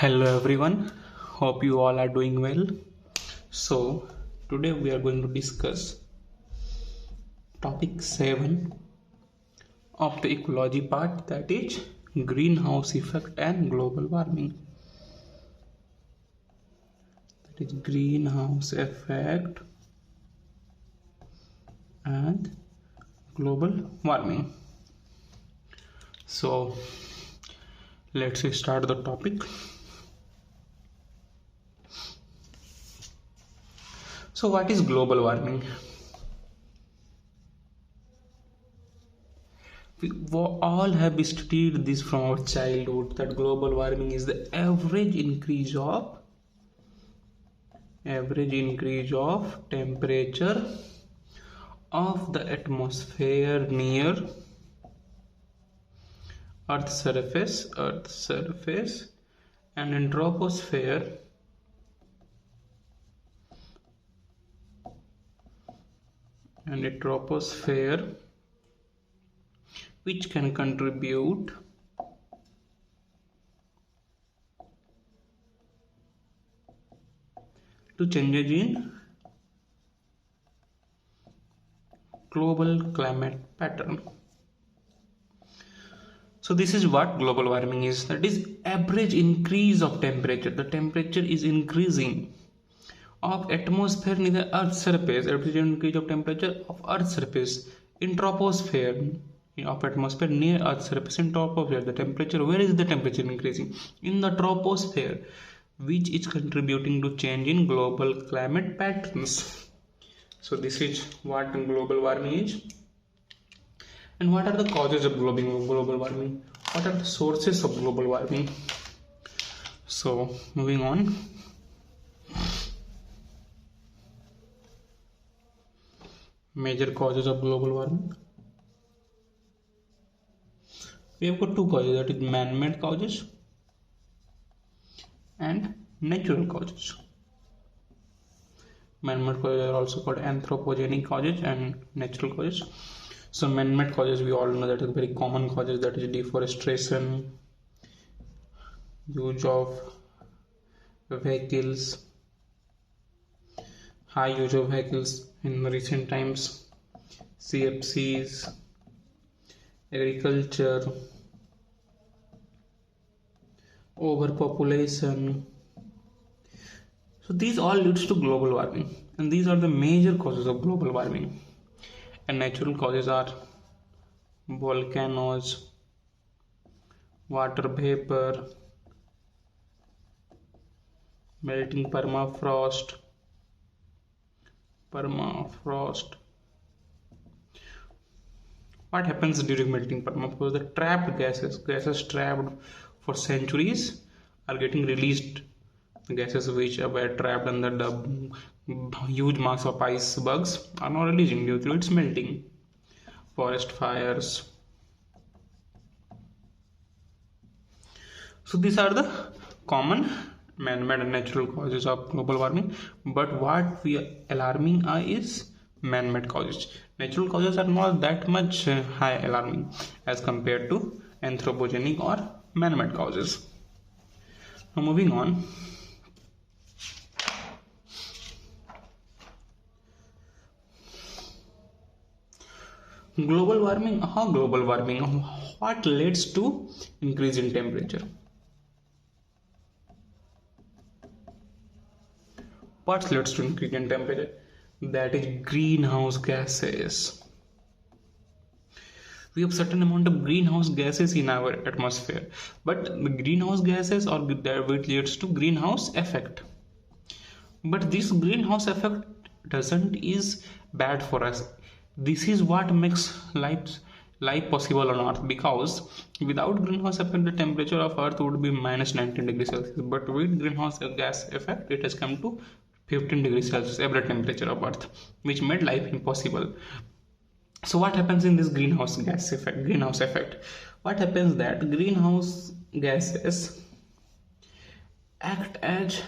Hello everyone, hope you all are doing well. So, today we are going to discuss topic 7 of the ecology part, that is greenhouse effect and global warming. That is greenhouse effect and global warming. So, let's start the topic. So, what is global warming? We all have studied this from our childhood, that global warming is the average increase of temperature of the atmosphere near earth surface and in troposphere which can contribute to changes in global climate pattern. So this is what global warming is. That is average increase of temperature. The temperature is increasing of atmosphere near the earth surface, average increase of temperature of earth surface in troposphere of atmosphere near earth surface in troposphere. The temperature, where is the temperature increasing? In the troposphere, which is contributing to change in global climate patterns. So this is what global warming is. And what are the causes of global warming? What are the sources of global warming? So moving on. Major causes of global warming. We have got two causes, that is man-made causes and natural causes. Man-made causes are also called anthropogenic causes and natural causes. So man-made causes, we all know that is very common causes, that is deforestation, use of vehicles, high use of vehicles in recent times, CFCs, agriculture, overpopulation. So these all leads to global warming, and these are the major causes of global warming. And natural causes are volcanoes, water vapor, melting permafrost. What happens during melting permafrost? The trapped gases trapped for centuries are getting released. Gases which were trapped under the huge mass of icebergs are now releasing due to its melting. Forest fires. So these are the common man-made and natural causes of global warming. But what we are alarming is man-made causes. Natural causes are not that much high alarming as compared to anthropogenic or man-made causes. Now moving on. Global warming. How global warming? What leads to increase in temperature? What leads to increase in temperature? That is greenhouse gases. We have certain amount of greenhouse gases in our atmosphere, but the greenhouse gases or that which leads to greenhouse effect. But this greenhouse effect is bad for us. This is what makes life possible on earth, because without greenhouse effect the temperature of earth would be minus 19 degrees Celsius, but with greenhouse gas effect it has come to 15 degrees Celsius average temperature of earth, which made life impossible. So what happens in this greenhouse effect? What happens that greenhouse gases act as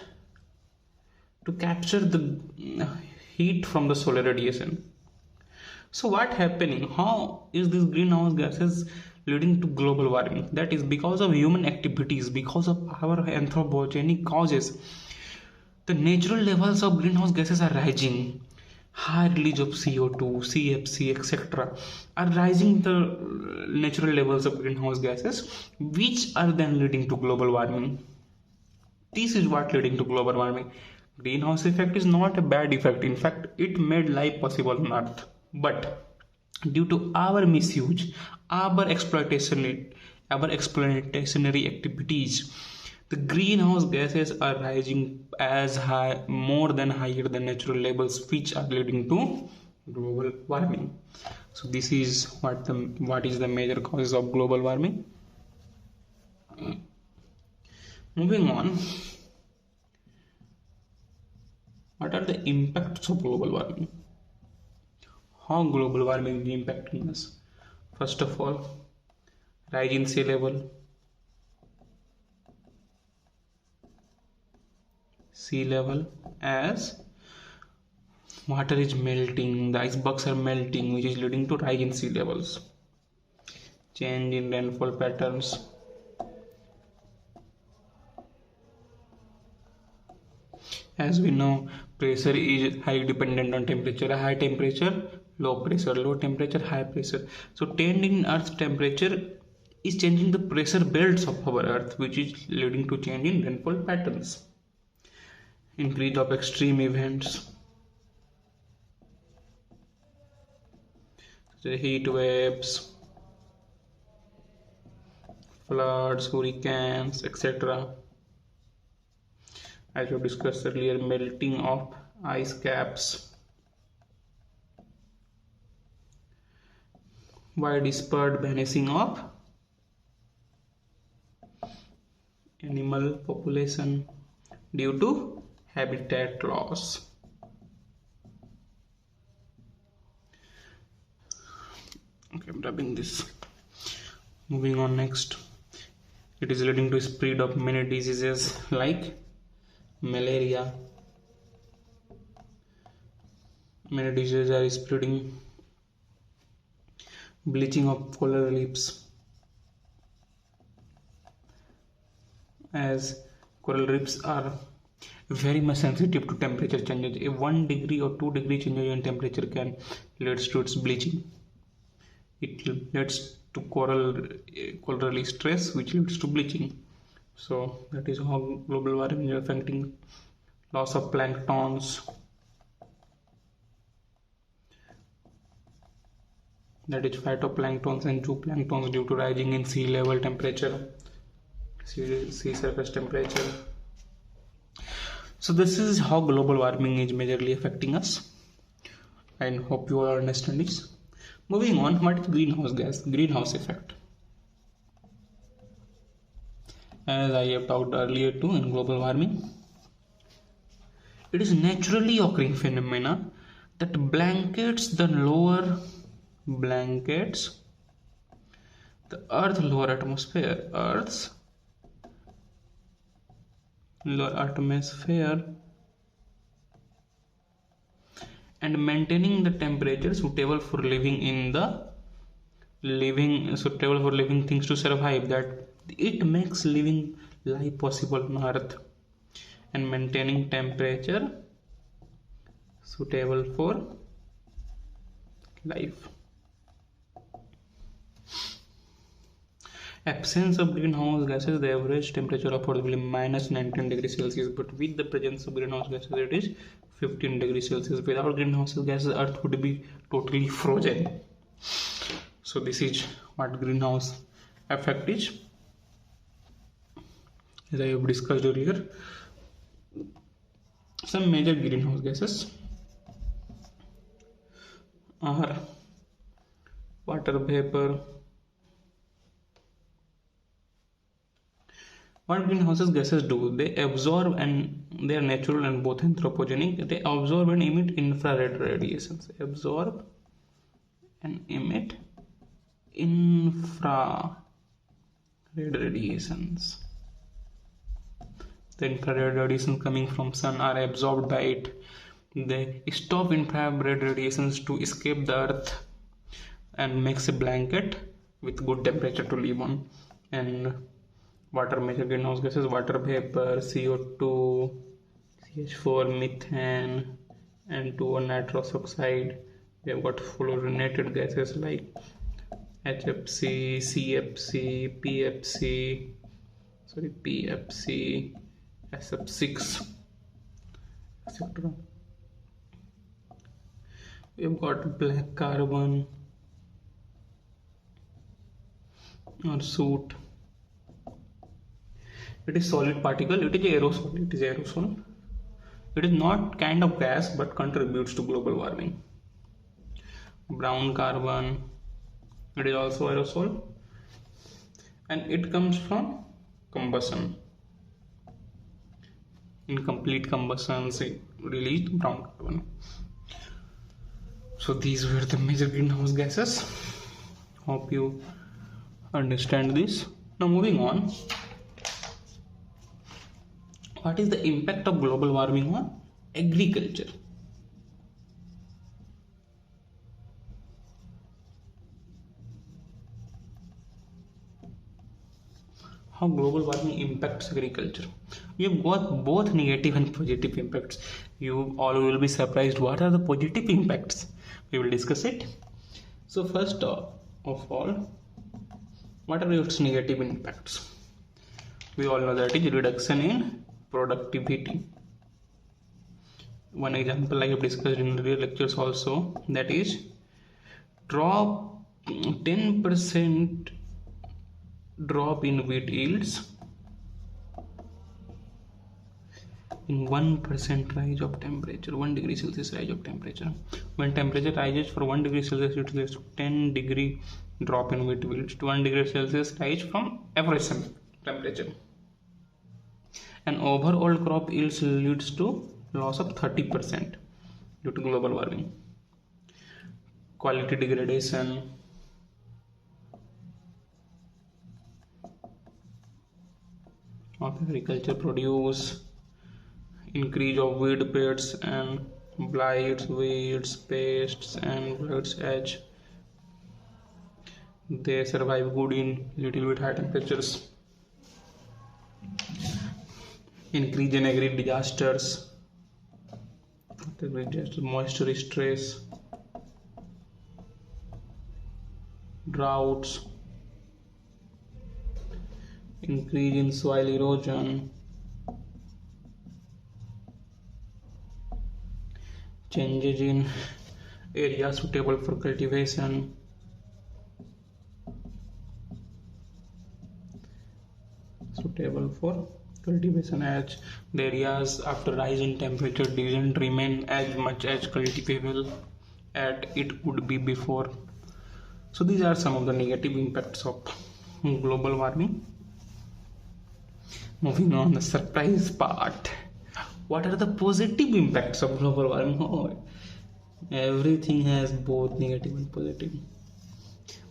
to capture the heat from the solar radiation. So what happening? How is this greenhouse gases leading to global warming. That is because of human activities, because of our anthropogenic causes. The natural levels of greenhouse gases are rising. High release of CO2, CFC, etc. are rising the natural levels of greenhouse gases, which are then leading to global warming. This is what leading to global warming. Greenhouse effect is not a bad effect. In fact, it made life possible on Earth. But due to our misuse, our exploitationary activities, the greenhouse gases are rising as high, more than higher than natural levels, which are leading to global warming. So this is what is the major causes of global warming. Moving on, what are the impacts of global warming? How global warming is impacting us? First of all, rise in sea level. Sea level, as water is melting, the icebergs are melting, which is leading to rise in sea levels. Change in rainfall patterns. As we know, pressure is highly dependent on temperature. High temperature, low pressure, low temperature, high pressure. So change in Earth's temperature is changing the pressure belts of our Earth, which is leading to change in rainfall patterns. Increase of extreme events. The heat waves, floods, hurricanes, etc. As we discussed earlier, melting of ice caps, widespread vanishing of animal population due to habitat loss. Okay, I'm rubbing this. Moving on next, it is leading to spread of many diseases like malaria. Many diseases are spreading. Bleaching of coral reefs, as coral reefs are very much sensitive to temperature changes. A 1 degree or 2 degree change in temperature can lead to its bleaching. It leads to coral reef stress, which leads to bleaching. So that is how global warming is affecting. Loss of planktons, that is phytoplanktons and zooplanktons, due to rising in sea level temperature, sea surface temperature. So this is how global warming is majorly affecting us, and hope you all understand this. Moving on, what is greenhouse effect? As I have talked earlier too, in global warming, it is naturally occurring phenomena that blankets the Earth's lower atmosphere, and maintaining the temperature suitable for living things to survive. That it makes living life possible on Earth, and maintaining temperature suitable for life. Absence of greenhouse gases, the average temperature of Earth will be minus 19 degrees Celsius, but with the presence of greenhouse gases, it is 15 degrees Celsius. Without greenhouse gases, Earth would be totally frozen. So this is what greenhouse effect is. As I have discussed earlier, some major greenhouse gases are water vapor. What greenhouse gases do? They absorb, and they are natural and both anthropogenic. They absorb and emit infrared radiations. Absorb and emit infrared radiations. The infrared radiations coming from sun are absorbed by it. They stop infrared radiations to escape the Earth and makes a blanket with good temperature to live on. And water major greenhouse gases: water vapor, CO2, CH4, methane, N2O, nitrous oxide. We have got fluorinated gases like HFC, CFC, PFC, SF6, etc. We've got black carbon or soot. It is solid particle. It is aerosol. It is aerosol. It is not kind of gas but contributes to global warming. Brown carbon. It is also aerosol, and it comes from combustion. Incomplete combustion released brown carbon. So these were the major greenhouse gases. Hope you understand this. Now moving on. What is the impact of global warming on agriculture? How global warming impacts agriculture? We have got both negative and positive impacts. You all will be surprised what are the positive impacts. We will discuss it. So first of all, what are its negative impacts? We all know that is reduction in productivity. One example I have discussed in earlier lectures also, that is drop 10% drop in wheat yields in 1% rise of temperature, 1 degree Celsius rise of temperature. When temperature rises for 1 degree Celsius, it leads to 10 degree drop in wheat yields to 1 degree Celsius rise from average temperature. And overall crop yields leads to loss of 30% due to global warming. Quality degradation, of agriculture produce, increase of weed pests and blights, weeds, pests and blights edge. They survive good in little bit high temperatures. Increase in agri disasters, moisture stress, droughts, increase in soil erosion, changes in area suitable for cultivation, as the areas after rise in temperature didn't remain as much as cultivable as it would be before. So these are some of the negative impacts of global warming. Moving on, the surprise part. What are the positive impacts of global warming? Oh, everything has both negative and positive.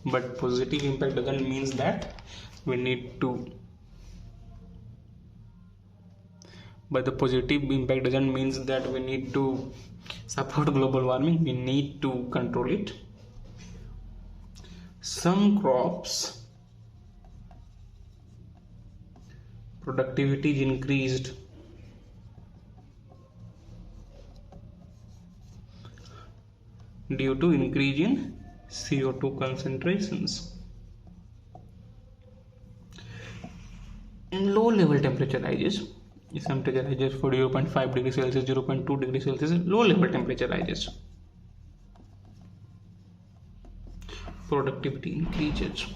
But positive impact doesn't mean that we need to. But the positive impact doesn't mean that we need to support global warming. We need to control it. Some crops productivity is increased due to increase in CO2 concentrations. And low level temperature rises. If temperature rises for 0.5 degrees Celsius, 0.2 degrees Celsius, low level temperature rises. Productivity increases.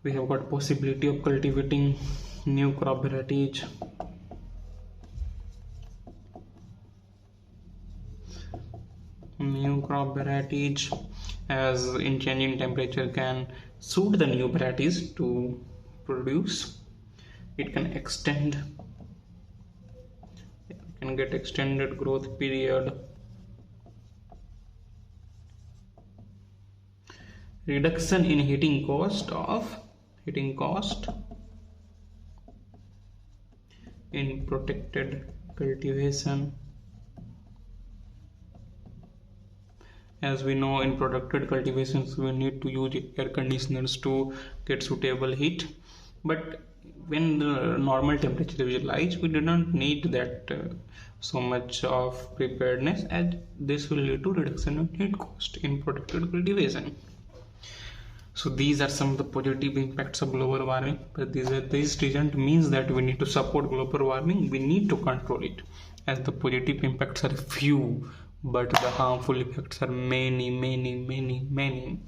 We have got possibility of cultivating new crop varieties. New crop varieties, as in changing temperature can suit the new varieties to produce. It can extend, can get extended growth period. Reduction in heating cost in protected cultivation. As we know, in protected cultivations we need to use air conditioners to get suitable heat, but when the normal temperature is light, we do not need that so much of preparedness, as this will lead to reduction in heat cost in protected cultivation. So these are some of the positive impacts of global warming, but this doesn't means that we need to support global warming. We need to control it, as the positive impacts are few, but the harmful effects are many, many, many, many.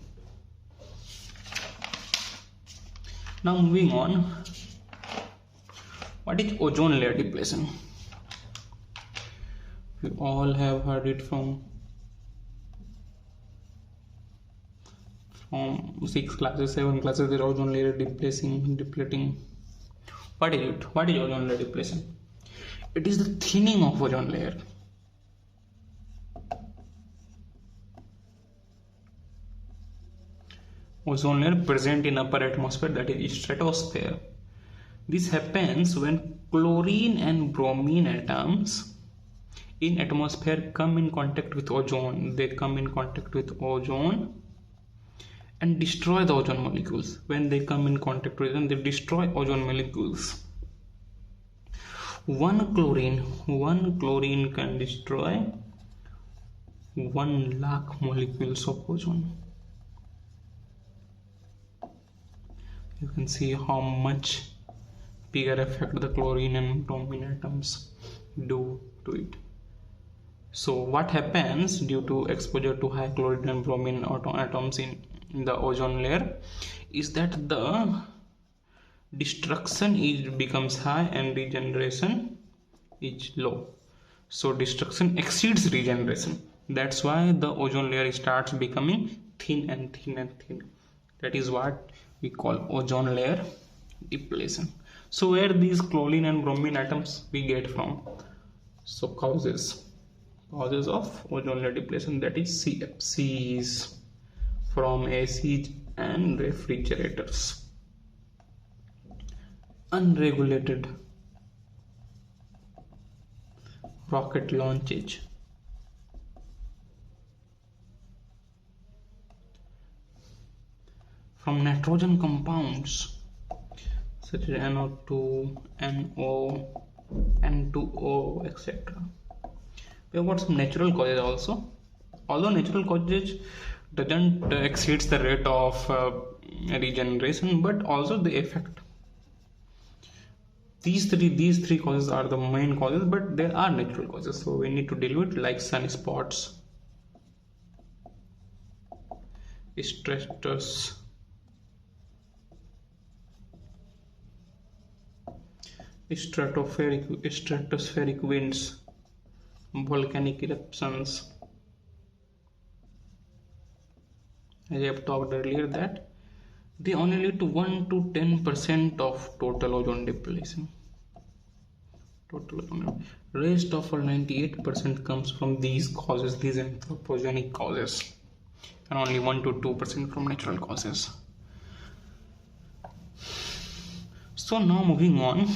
Now moving on, what is ozone layer depletion? We all have heard it from 6 classes, 7 classes. The ozone layer depleting. What is it? What is ozone layer depletion? It is the thinning of ozone layer. Ozone layer present in upper atmosphere, that is stratosphere. This happens when chlorine and bromine atoms in atmosphere come in contact with ozone. They come in contact with ozone and destroy the ozone molecules. When they come in contact with them, they destroy ozone molecules. One chlorine can destroy 1 lakh molecules of ozone. You can see how much bigger effect the chlorine and bromine atoms do to it. So what happens due to exposure to high chlorine and bromine atoms in the ozone layer is that the destruction becomes high and regeneration is low. So destruction exceeds regeneration. That's why the ozone layer starts becoming thin and thin and thin. That is what we call ozone layer depletion. So where these chlorine and bromine atoms we get from? So causes of ozone layer depletion, that is CFCs from ACs and refrigerators. Unregulated rocket launches, from nitrogen compounds such as NO2, NO, N2O, etc. We have got some natural causes also. Although natural causes doesn't exceeds the rate of regeneration, but also the effect. These three causes are the main causes, but there are natural causes, so we need to deal with, like sunspots, stratospheric winds, volcanic eruptions. As I have talked earlier, that they only lead to 1 to 10% of total ozone depletion. Rest of all 98% comes from these causes, these anthropogenic causes, and only 1 to 2% from natural causes. So now moving on,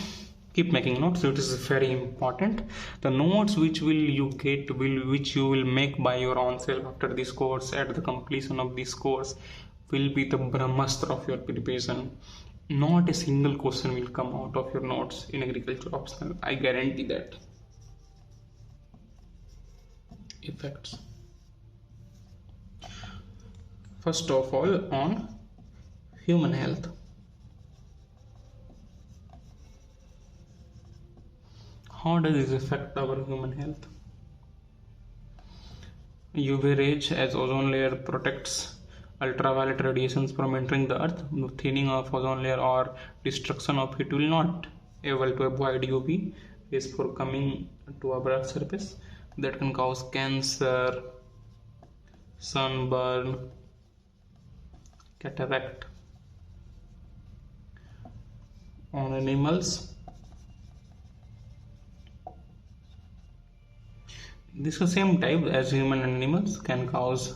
keep making notes. So it is very important. The notes which you will make by your own self after this course, at the completion of this course, will be the brahmastra of your preparation. Not a single question will come out of your notes in agriculture optional. I guarantee that. Effects. First of all, on human health. How does this affect our human health? UV rays, as ozone layer protects ultraviolet radiations from entering the earth. The thinning of ozone layer or destruction of it will not able to avoid UV rays for coming to our earth surface. That can cause cancer, sunburn, cataract. On animals, this is the same type as human and animals, can cause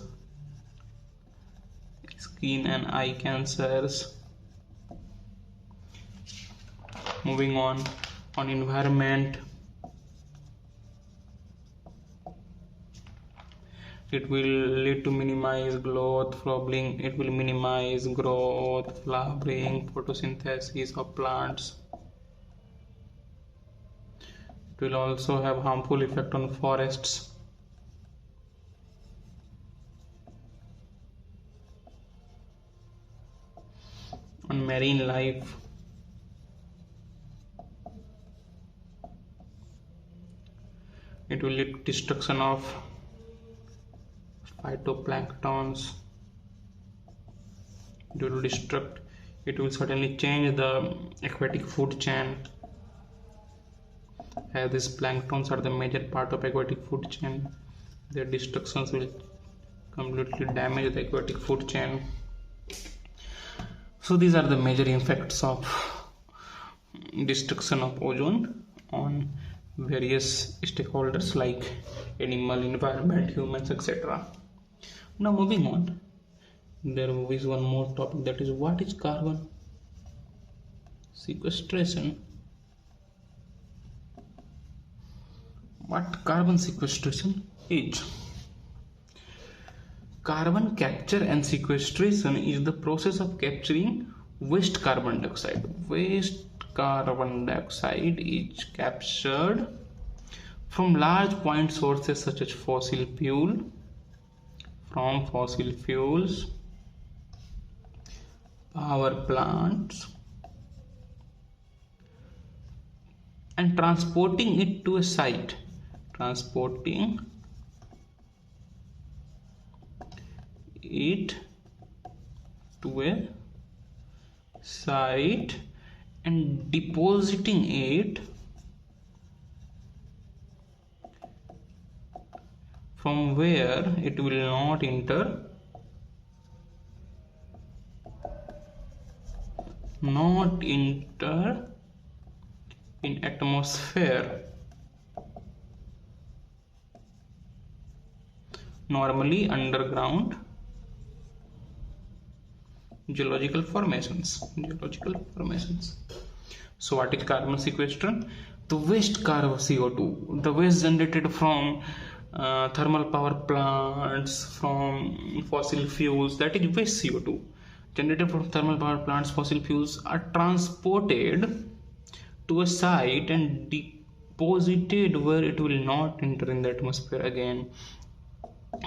skin and eye cancers. Moving on environment. It will lead to minimize growth, flowering. It will minimize growth, flowering, photosynthesis of plants. It will also have harmful effect on forests. On marine life. It will lead to destruction of phytoplanktons. It will certainly change the aquatic food chain, as these planktons are the major part of aquatic food chain. Their destructions will completely damage the aquatic food chain. So these are the major effects of destruction of ozone on various stakeholders like animal, environment, humans, etc. Now moving on, there is one more topic, that is, what is carbon sequestration? What carbon sequestration is? Carbon capture and sequestration is the process of capturing waste carbon dioxide. Waste carbon dioxide is captured from large point sources such as fossil fuels, power plants, and transporting it to a site. And depositing it from where it will not enter in atmosphere. Normally underground geological formations. So what is carbon sequestration? The waste carbon CO2, the waste generated from thermal power plants, from fossil fuels, that is waste CO2 generated from thermal power plants, fossil fuels, are transported to a site and deposited where it will not enter in the atmosphere again.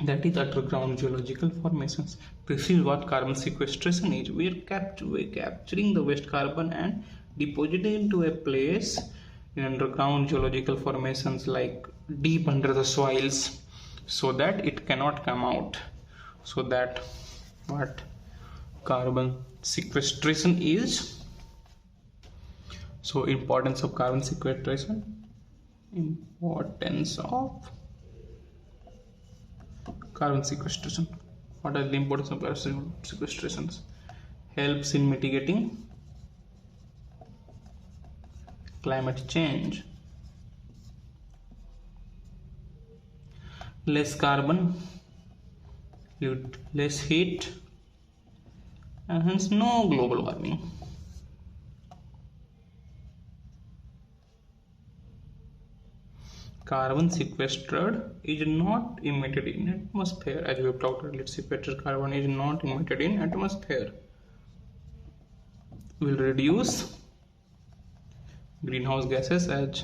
That is underground geological formations. This is what carbon sequestration is. We are capturing the waste carbon and depositing into a place in underground geological formations, like deep under the soils, so that it cannot come out. So that what carbon sequestration is. So importance of carbon sequestration. Carbon sequestration. What are the importance of carbon sequestrations? Helps in mitigating climate change. Less carbon, less heat, and hence no global warming. Carbon sequestered is not emitted in atmosphere, as we have talked earlier. Sequestered carbon is not emitted in atmosphere. Will reduce greenhouse gases, as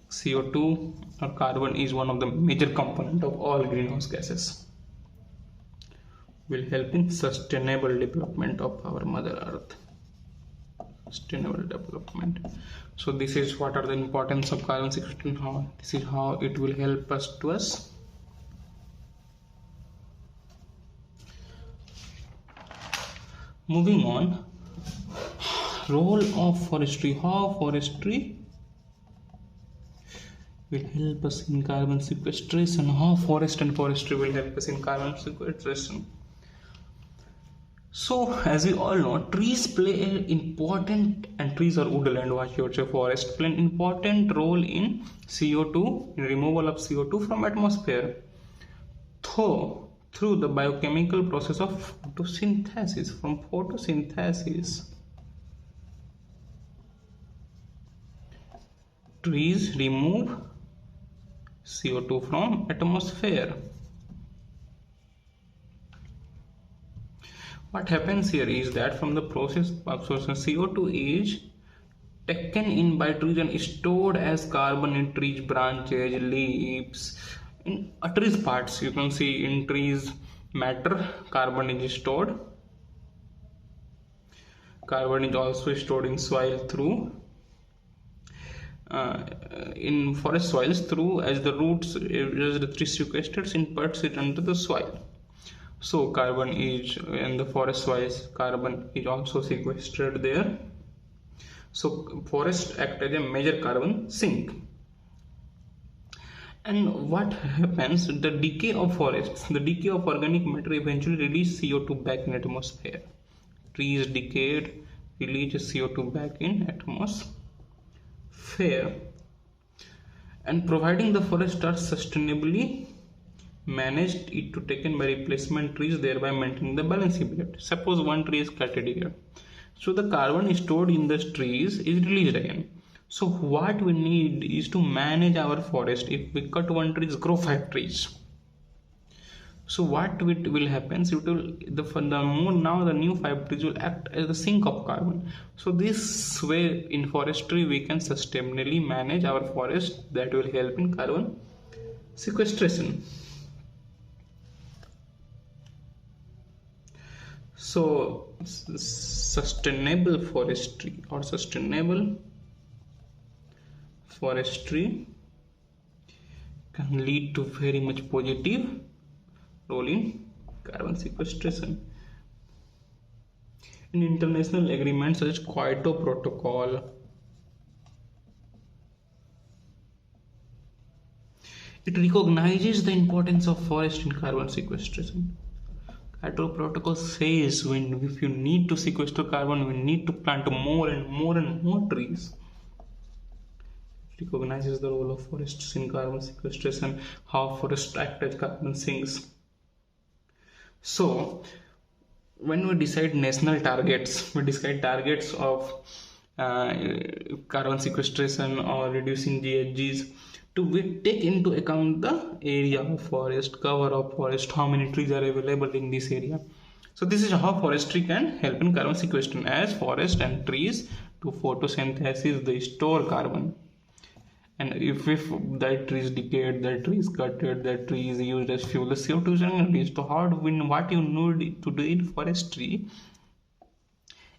CO2 or carbon is one of the major component of all greenhouse gases. Will help in sustainable development of our Mother Earth. Sustainable development. So this is what are the importance of carbon sequestration. This is how it will help us. Moving on, role of forestry. How forestry will help us in carbon sequestration. How forest and forestry will help us in carbon sequestration. So as we all know, trees play an important, and trees or woodland, what you would say, forest play an important role in CO2, in removal of CO2 from atmosphere through the biochemical process of photosynthesis. From photosynthesis, trees remove CO2 from atmosphere. What happens here is that from the process of absorption, CO2 is taken in by trees and stored as carbon in trees branches, leaves, in trees parts. You can see in trees matter carbon is stored. Carbon is also stored in soil through in forest soils through as the roots as the tree sequesters in parts it under the soil. So carbon is in the forest soils, carbon is also sequestered there. So forests act as a major carbon sink. And what happens? The decay of forests, the decay of organic matter eventually release CO2 back in atmosphere. Trees decayed, release CO2 back in atmosphere. And providing the forest are sustainably managed it to taken by replacement trees, thereby maintaining the balance effect. Suppose one tree is cut here, so the carbon stored in the trees is released again. So what we need is to manage our forest. If we cut one tree, grow 5 trees. So what will happen? It will the more now the new 5 trees will act as the sink of carbon. So this way in forestry we can sustainably manage our forest, that will help in carbon sequestration. So sustainable forestry or sustainable forestry can lead to very much positive role in carbon sequestration. In international agreements such as Kyoto Protocol, it recognizes the importance of forest in carbon sequestration. Kyoto Protocol says if you need to sequester carbon, we need to plant more and more and more trees. It recognizes the role of forests in carbon sequestration, how forests act as carbon sinks. So when we decide national targets, we decide targets of carbon sequestration or reducing GHGs, we take into account the area of forest, cover of forest, how many trees are available in this area. So this is how forestry can help in carbon sequestration, as forest and trees to photosynthesis they store carbon. And if that tree is decayed, that tree is cutted, that tree is used as fuel, the CO2 is released. So what you need to do in forestry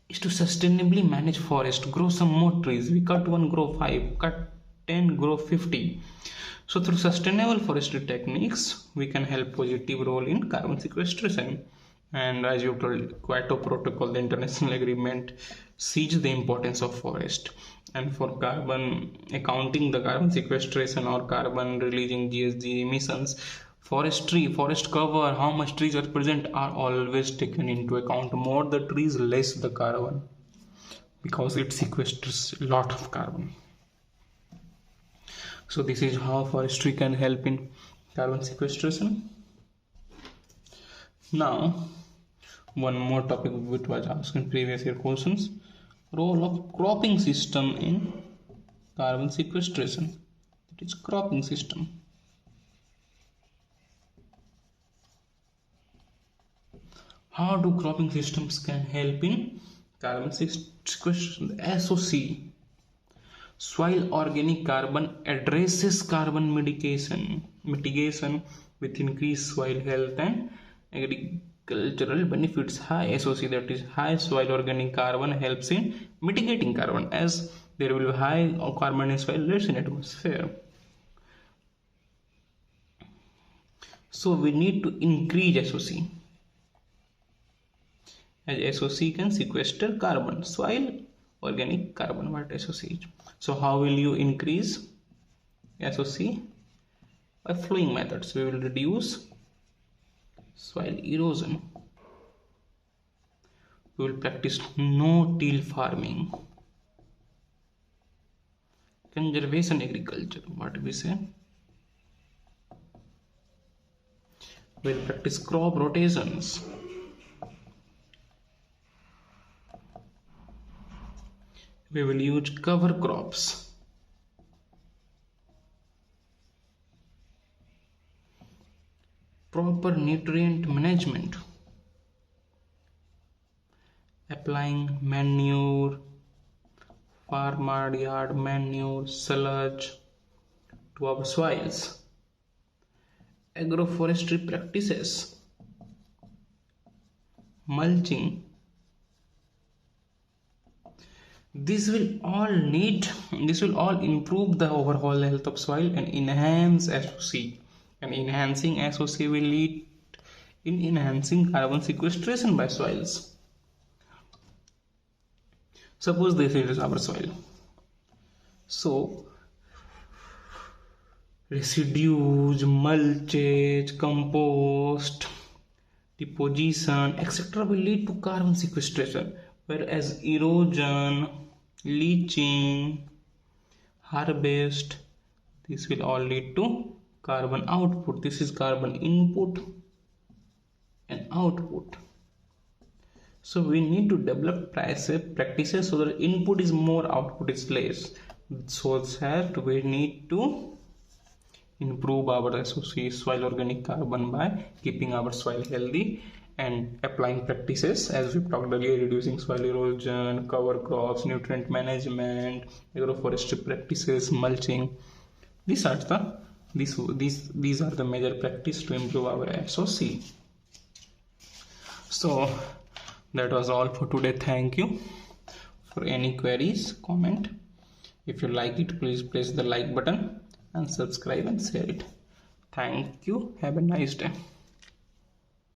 is to sustainably manage forest, grow some more trees. We cut one, grow 5, cut 10, grow 50. So through sustainable forestry techniques, we can help positive role in carbon sequestration. And as you told, Kyoto Protocol, the international agreement, sees the importance of forest. And for carbon accounting the carbon sequestration or carbon releasing GHG emissions, forest cover, how much trees are present, are always taken into account. More the trees, less the carbon, because it sequesters a lot of carbon. So this is how forestry can help in carbon sequestration. Now, one more topic which was asked in previous year questions: role of cropping system in carbon sequestration. That is cropping system. How do cropping systems can help in carbon sequestration? The SOC, soil organic carbon, addresses carbon mitigation with increased soil health and agricultural benefits. High SOC, that is high soil organic carbon, helps in mitigating carbon, as there will be high carbon in soil, less in atmosphere. So we need to increase SOC, as SOC can sequester carbon, soil organic carbon, what SOC is. So how will you increase SOC? By flowing methods. We will reduce soil erosion. We will practice no-till farming, conservation agriculture. What we say? We will practice crop rotations. We will use cover crops. Proper nutrient management. applying manure, farm yard manure, sludge to our soils, agroforestry practices, mulching. This will all improve the overall health of soil and enhance SOC. And enhancing SOC will lead in enhancing carbon sequestration by soils. Suppose this is our soil. So residues, mulches, compost, deposition, etc. will lead to carbon sequestration, whereas erosion, leaching, harvest, this will all lead to carbon output. This is carbon input and output. So we need to develop practices so that input is more, output is less. So that we need to improve our soil organic carbon by keeping our soil healthy and applying practices as we talked earlier, reducing soil erosion, cover crops, nutrient management, agroforestry practices, mulching. These are the major practices to improve our SOC. So that was all for today. Thank you. For any queries, comment. If you like it, please press the like button and subscribe and share it. Thank you. Have a nice day.